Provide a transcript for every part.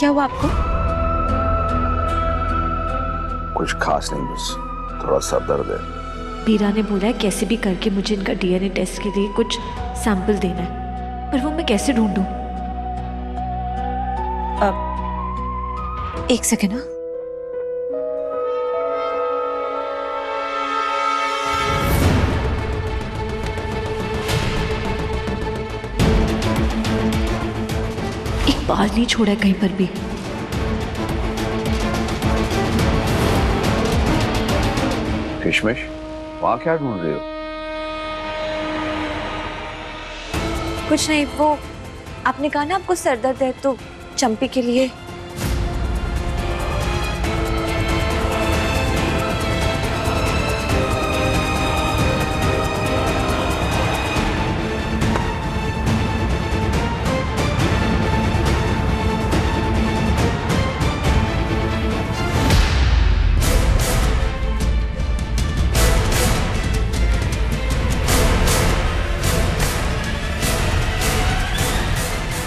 क्या हुआ आपको? कुछ खास नहीं, बस थोड़ा सर दर्द है। वीरा ने बोला है कैसे भी करके मुझे इनका डीएनए टेस्ट के लिए कुछ सैंपल देना है, पर वो मैं कैसे ढूंढूं? एक सेकेंड। ना एक बाल नहीं छोड़ा है कहीं पर भी। किशमिश, वहां क्या ढूंढ रहे हो? कुछ नहीं, वो आपने कहा ना आपको सर दर्द है, तो चंपी के लिए।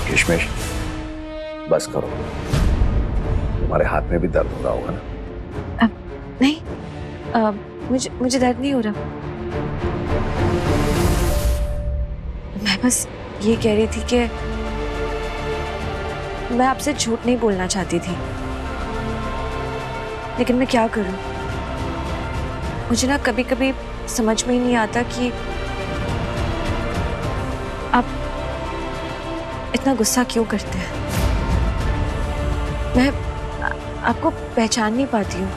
किशमिश, बस करो। तुम्हारे हाथ में भी दर्द हो रहा होगा ना? नहीं, मुझे दर्द नहीं हो रहा। मैं बस ये कह रही थी कि मैं आपसे झूठ नहीं बोलना चाहती थी, लेकिन मैं क्या करूं? मुझे ना कभी कभी समझ में ही नहीं आता कि आप इतना गुस्सा क्यों करते हैं। मैं आपको पहचान नहीं पाती हूँ,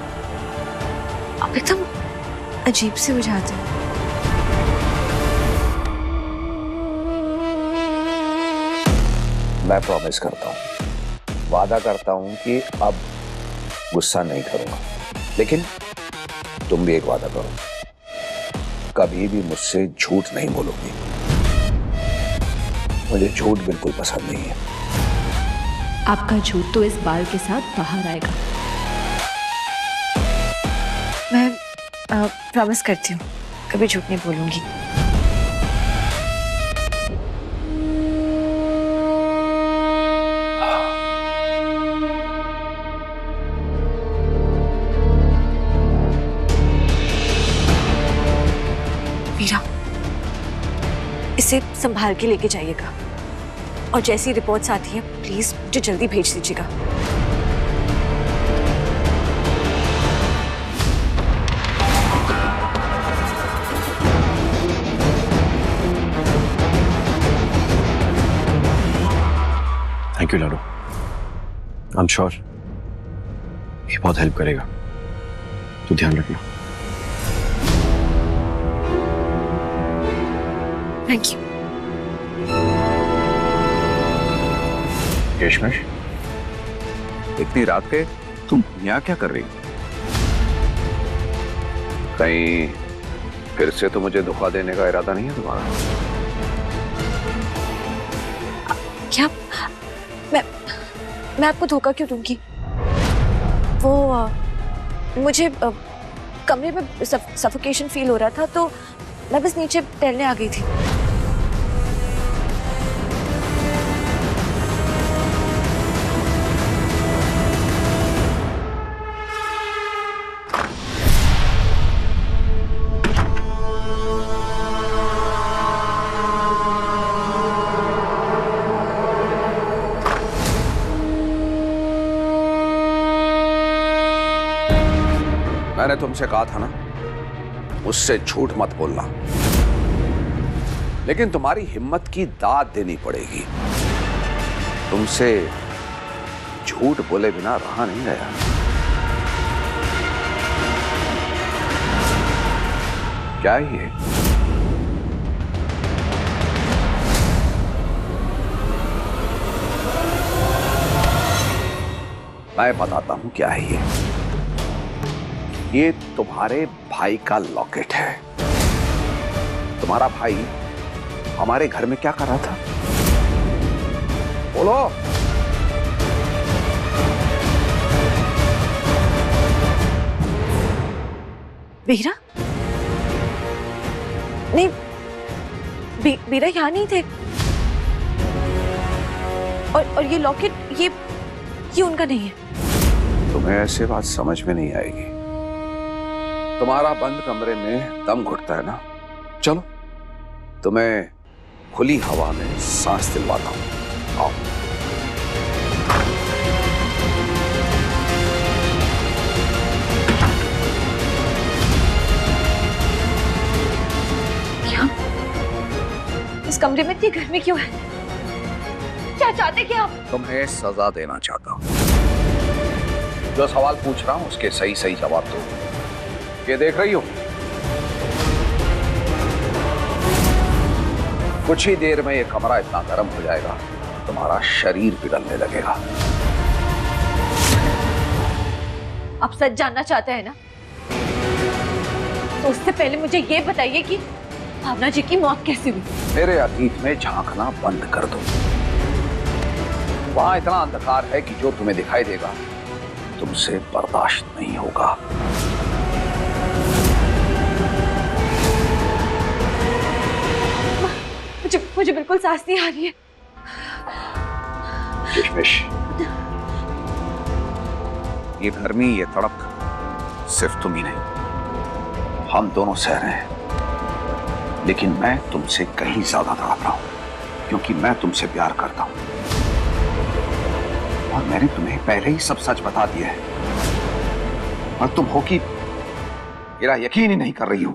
आप एकदम अजीब से हो जाते हैं। मैं प्रॉमिस करता हूँ, वादा करता हूँ कि अब गुस्सा नहीं करूंगा, लेकिन तुम भी एक वादा करो, कभी भी मुझसे झूठ नहीं बोलोगी। मुझे झूठ बिल्कुल पसंद नहीं है। आपका झूठ तो इस बाल के साथ बाहर आएगा। मैं प्रॉमिस करती हूँ, कभी झूठ नहीं बोलूंगी। वीरा, इसे संभाल के लेके जाइएगा, और जैसी रिपोर्ट्स आती हैं प्लीज मुझे जल्दी भेज दीजिएगा। Thank you Lado, I am sure ये बहुत हेल्प करेगा, तो ध्यान रखना। Thank you. किशमिश, इतनी रात के तुम यहाँ क्या कर रही हो? कहीं फिर से तो मुझे धोखा देने का इरादा नहीं है तुम्हारा? क्या? मैं आपको धोखा क्यों दूंगी? वो मुझे कमरे में सफोकेशन फील हो रहा था, तो मैं बस नीचे टहलने आ गई थी। मैंने तुमसे कहा था ना, मुझसे झूठ मत बोलना, लेकिन तुम्हारी हिम्मत की दाद देनी पड़ेगी। तुमसे झूठ बोले बिना रहा नहीं गया। क्या है ये? मैं बताता हूं क्या है ये तुम्हारे भाई का लॉकेट है। तुम्हारा भाई हमारे घर में क्या कर रहा था? बोलो। वीरा? नहीं, वीरा यहाँ नहीं थे। और ये लॉकेट, क्यों उनका नहीं है? तुम्हें ऐसे बात समझ में नहीं आएगी। तुम्हारा बंद कमरे में दम घुटता है ना, चलो तुम्हें खुली हवा में सांस दिलवाता हूं, आओ। क्या? इस कमरे में इतनी गर्मी क्यों है? क्या चाहते क्या आप? तुम्हें सजा देना चाहता हूं। जो सवाल पूछ रहा हूं उसके सही सही जवाब दो। ये देख रही हो, कुछ ही देर में ये कमरा इतना गर्म हो जाएगा तुम्हारा शरीर पिघलने लगेगा। आप सच जानना चाहते हैं ना? तो उससे पहले मुझे ये बताइए कि भावना जी की मौत कैसे हुई? मेरे अतीत में झांकना बंद कर दो। वहां इतना अंधकार है कि जो तुम्हें दिखाई देगा तुमसे बर्दाश्त नहीं होगा। मुझे बिल्कुल सांस नहीं आ रही है। किशमिश, ये गर्मी, ये तड़प सिर्फ तुम ही नहीं, हम दोनों सह रहे हैं। लेकिन मैं तुमसे कहीं ज्यादा तड़प रहा हूं क्योंकि मैं तुमसे प्यार करता हूं और मैंने तुम्हें पहले ही सब सच बता दिया है और तुम हो कि मेरा यकीन ही नहीं कर रही हो।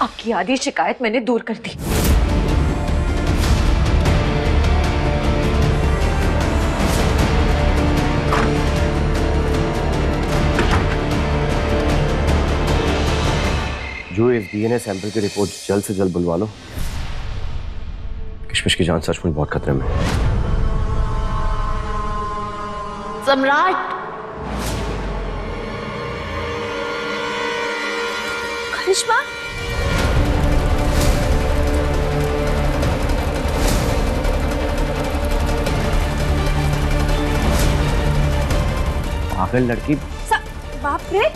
आपकी आधी शिकायत मैंने दूर कर दी। जो इस डीएनए सैंपल की रिपोर्ट जल्द से जल्द बुलवा लो। किशमिश की जान सचमुच बहुत खतरे में। सम्राट, करिश्मा, पागल लड़की, बाप रे,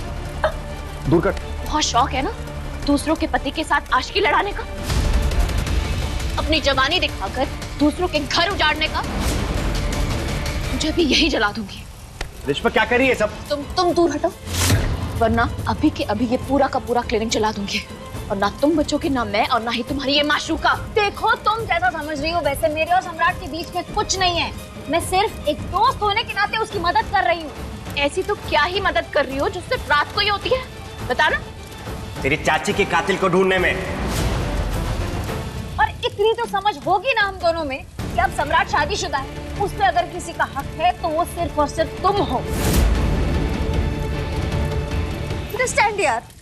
दूर कर। बहुत शौक है ना दूसरों के पति के साथ आशिकी लड़ाने का, अपनी जवानी दिखाकर दूसरों के घर उजाड़ने का। मुझे भी यही जला दूंगी। रिश्मा क्या कर रही है सब? तुम दूर हटो, वरना अभी के अभी ये पूरा का पूरा क्लिनिक जला दूंगी। और ना तुम बचोगे, ना मैं, और ना ही तुम्हारी ये माशूका। देखो, तुम जैसा समझ रही हो वैसे मेरे और सम्राट के बीच में कुछ नहीं है। मैं सिर्फ एक दोस्त होने के नाते उसकी मदद कर रही हूँ। ऐसी तो क्या ही मदद कर रही हो जो सिर्फ रात को ही होती है, बता ना। तेरी चाची के कातिल को ढूंढने में। और इतनी तो समझ होगी ना हम दोनों में कि अब सम्राट शादीशुदा है, उस पर अगर किसी का हक है तो वो सिर्फ और सिर्फ तुम हो। अंडरस्टैंड यार।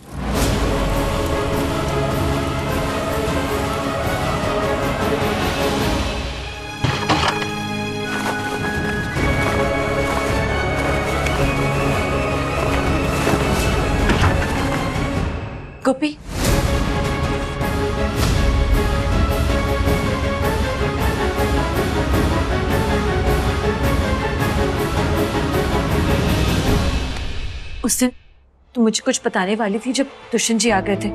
गोपी, उस दिन तुम मुझे कुछ बताने वाली थी जब दुष्यंत जी आ गए थे।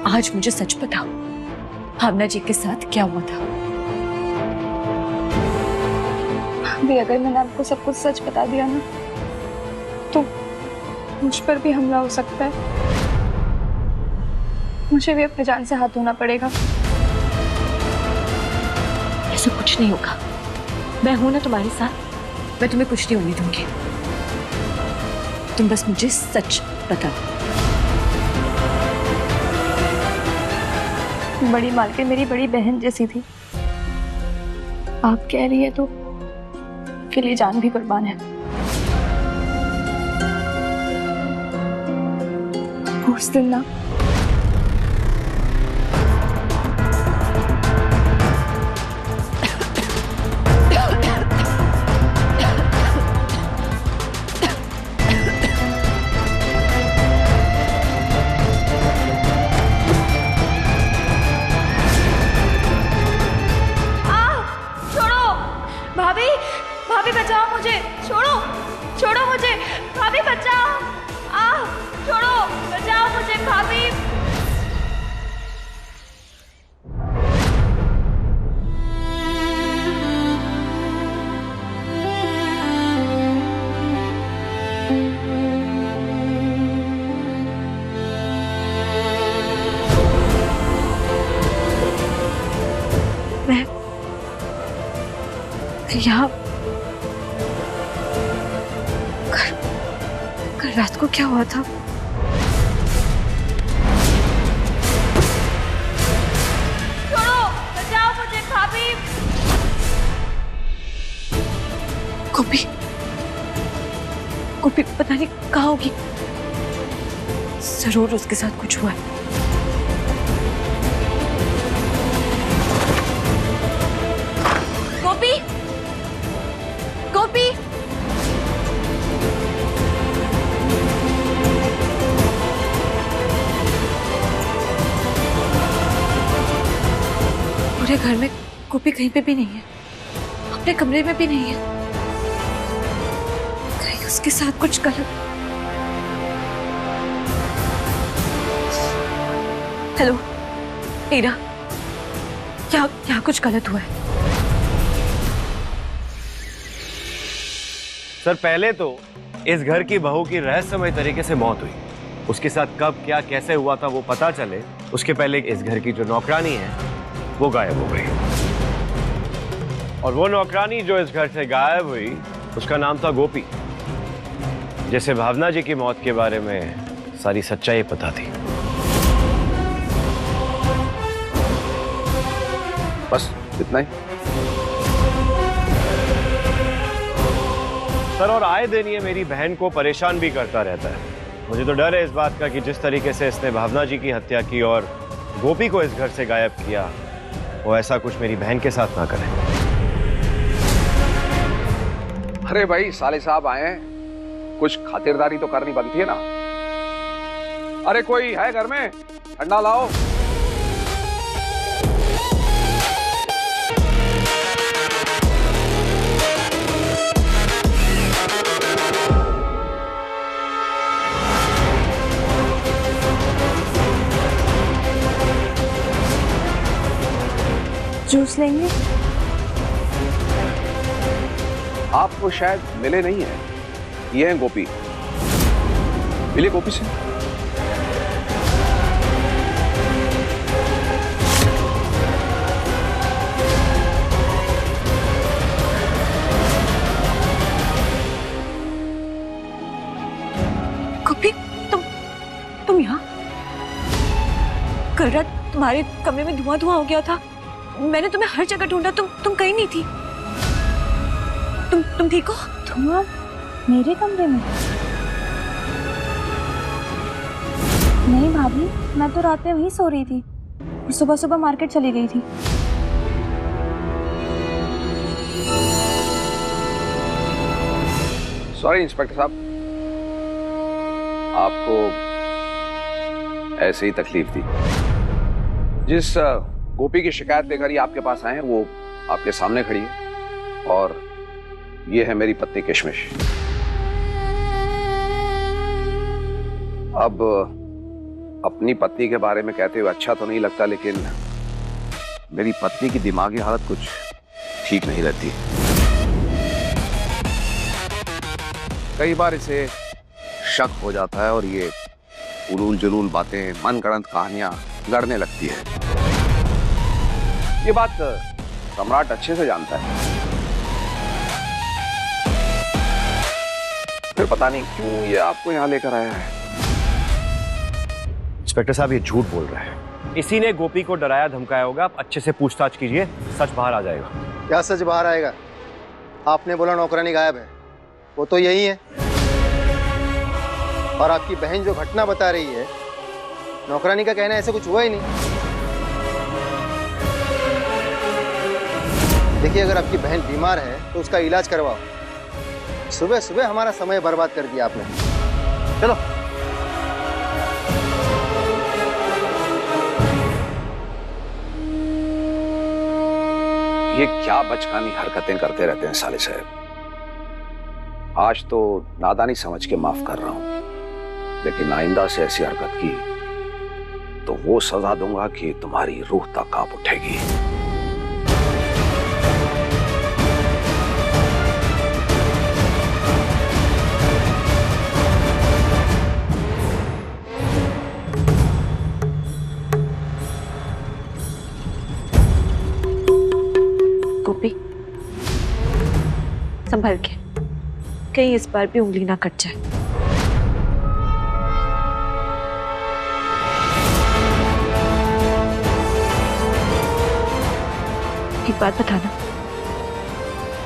आज मुझे सच बताओ, भावना जी के साथ क्या हुआ था? भी अगर मैंने आपको सब कुछ सच बता दिया ना तो मुझ पर भी हमला हो सकता है। मुझे भी अपनी जान से हाथ धोना पड़ेगा। ऐसा कुछ नहीं होगा, मैं हूं ना तुम्हारे साथ, मैं तुम्हें कुछ नहीं होने दूंगी। तुम बस मुझे सच बताओ। बड़ी मालकिन मेरी बड़ी बहन जैसी थी। आप कह रही है तो के लिए जान भी कुर्बान है। उस दिन ना भाभी, भाभी बचाओ मुझे, छोड़ो। यहाँ कल रात को क्या हुआ था? छोड़ो, बचाओ मुझे भाभी। गोपी, गोपी पता नहीं कहाँ होगी। जरूर उसके साथ कुछ हुआ है। गोपी, गोपी, पूरे घर में गोपी कहीं पे भी नहीं है, अपने कमरे में भी नहीं है। कहीं उसके साथ कुछ गलत। हेलो हीरा, क्या कुछ गलत हुआ है? सर पहले तो इस घर की बहू की रहस्यमय तरीके से मौत हुई। उसके साथ कब क्या कैसे हुआ था वो पता चले उसके पहले इस घर की जो नौकरानी है वो गायब हो गई। और वो नौकरानी जो इस घर से गायब हुई उसका नाम था गोपी, जैसे भावना जी की मौत के बारे में सारी सच्चाई पता थी। बस इतना ही। सर और आए दिन ये मेरी बहन को परेशान भी करता रहता है। मुझे तो डर है इस बात का कि जिस तरीके से इसने भावना जी की हत्या की और गोपी को इस घर से गायब किया, वो ऐसा कुछ मेरी बहन के साथ ना करे। अरे भाई साले साहब आए हैं, कुछ खातिरदारी तो करनी बनती है ना। अरे कोई है घर में? ठंडा लाओ। जूस लेंगे? आपको शायद मिले नहीं है। ये हैं गोपी। मिले गोपी से? गोपी, तुम यहाँ? कल रात तुम्हारे कमरे में धुआं हो गया था। मैंने तुम्हें हर जगह ढूंढा, तुम कहीं नहीं थी। तुम ठीक हो? धुआं मेरे कमरे में? नहीं भाभी, मैं तो रात में वहीं सो रही थी। सुबह सुबह मार्केट चली गई थी। सॉरी इंस्पेक्टर साहब, आपको ऐसे ही तकलीफ थी। जिस गोपी की शिकायत लेकर ये आपके पास आए हैं वो आपके सामने खड़ी है और ये है मेरी पत्नी किशमिश। अब अपनी पत्नी के बारे में कहते हुए अच्छा तो नहीं लगता, लेकिन मेरी पत्नी की दिमागी हालत कुछ ठीक नहीं रहती। कई बार इसे शक हो जाता है और ये उलूल जुलूल बातें, मनगढ़ंत कहानियां गढ़ने लगती है। ये बात सम्राट अच्छे से जानता है। फिर पता नहीं क्यों ये आपको यहाँ लेकर आया है। इंस्पेक्टर साहब ये झूठ बोल रहा है। इसी ने गोपी को डराया धमकाया होगा। आप अच्छे से पूछताछ कीजिए, सच बाहर आ जाएगा। क्या सच बाहर आएगा? आपने बोला नौकरानी गायब है, वो तो यही है। और आपकी बहन जो घटना बता रही है, नौकरानी का कहना ऐसे कुछ हुआ ही नहीं। देखिए, अगर आपकी बहन बीमार है तो उसका इलाज करवाओ। सुबह सुबह हमारा समय बर्बाद कर दिया आपने। चलो। ये क्या बचकानी हरकतें करते रहते हैं साले साहब। आज तो नादानी समझ के माफ कर रहा हूं, लेकिन आइंदा से ऐसी हरकत की तो वो सजा दूंगा कि तुम्हारी रूह तक कांप उठेगी। गोपी, संभल के, कहीं इस बार भी उंगली ना कट जाए। एक बात बताना,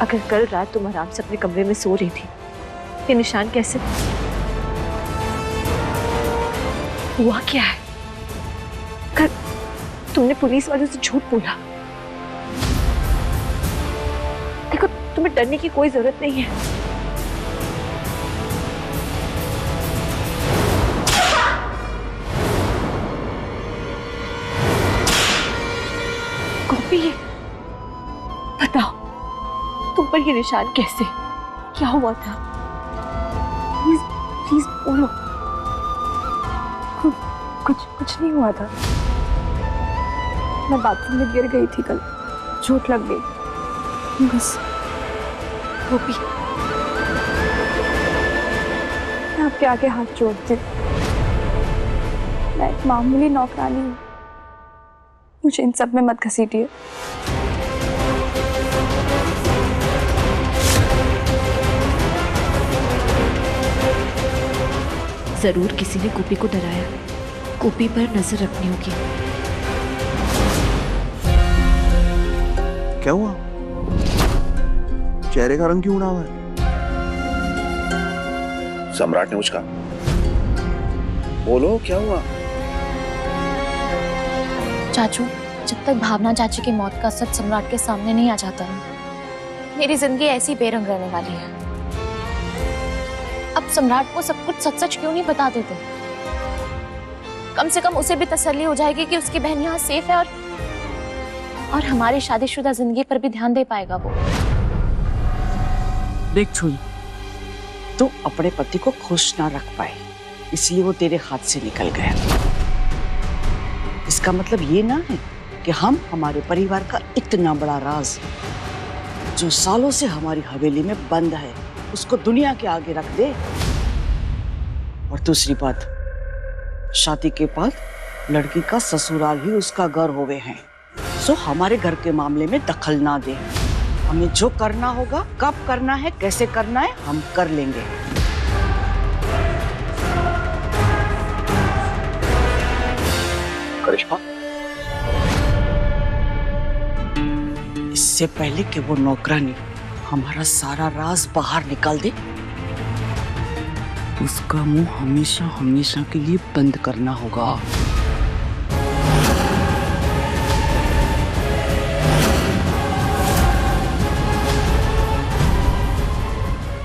अगर कल रात तुम आराम से अपने कमरे में सो रही थी, ये निशान कैसे? हुआ क्या है? अगर तुमने पुलिस वालों से झूठ बोला, देखो तुम्हें डरने की कोई जरूरत नहीं है। गोपी, बताओ तुम पर ये निशान कैसे? क्या हुआ था? प्लीज प्लीज बोलो। कुछ नहीं हुआ था। मैं बाथरूम में गिर गई थी कल, चोट लग गई बस। गोपी, मैं आपके आगे हाथ जोड़ती हूँ। मैं एक मामूली नौकरानी हूँ, मुझे इन सब में मत घसीटिए। जरूर किसी ने गोपी को डराया। गोपी पर नजर रखनी होगी। क्या हुआ? चेहरे का रंग क्यों उड़ा हुआ है? सम्राट ने उसका बोलो, क्या हुआ? चाचू, जब तक भावना चाची की मौत का सच सम्राट के सामने नहीं आ जाता है, मेरी जिंदगी ऐसी बेरंग रहने वाली है। अब सम्राट को सब कुछ सच सच क्यों नहीं बता देते? कम से कम उसे भी तसल्ली हो जाएगी कि उसकी बहन यहाँ सेफ है और हमारी शादीशुदा जिंदगी पर भी ध्यान दे पाएगा वो। देख छुई, तू अपने पति को खुश ना रख पाए, इसलिए वो तेरे हाथ से निकल गया। इसका मतलब ये ना है कि हम हमारे परिवार का इतना बड़ा राज जो सालों से हमारी हवेली में बंद है उसको दुनिया के आगे रख दे। और दूसरी बात, शादी के बाद लड़की का ससुराल ही उसका घर होवे हैं, सो हमारे घर के मामले में दखल ना दे। हमें जो करना होगा, कब करना है, कैसे करना है, हम कर लेंगे। करिश्मा, इससे पहले कि वो नौकरानी हमारा सारा राज बाहर निकाल दे, उसका मुंह हमेशा हमेशा के लिए बंद करना होगा।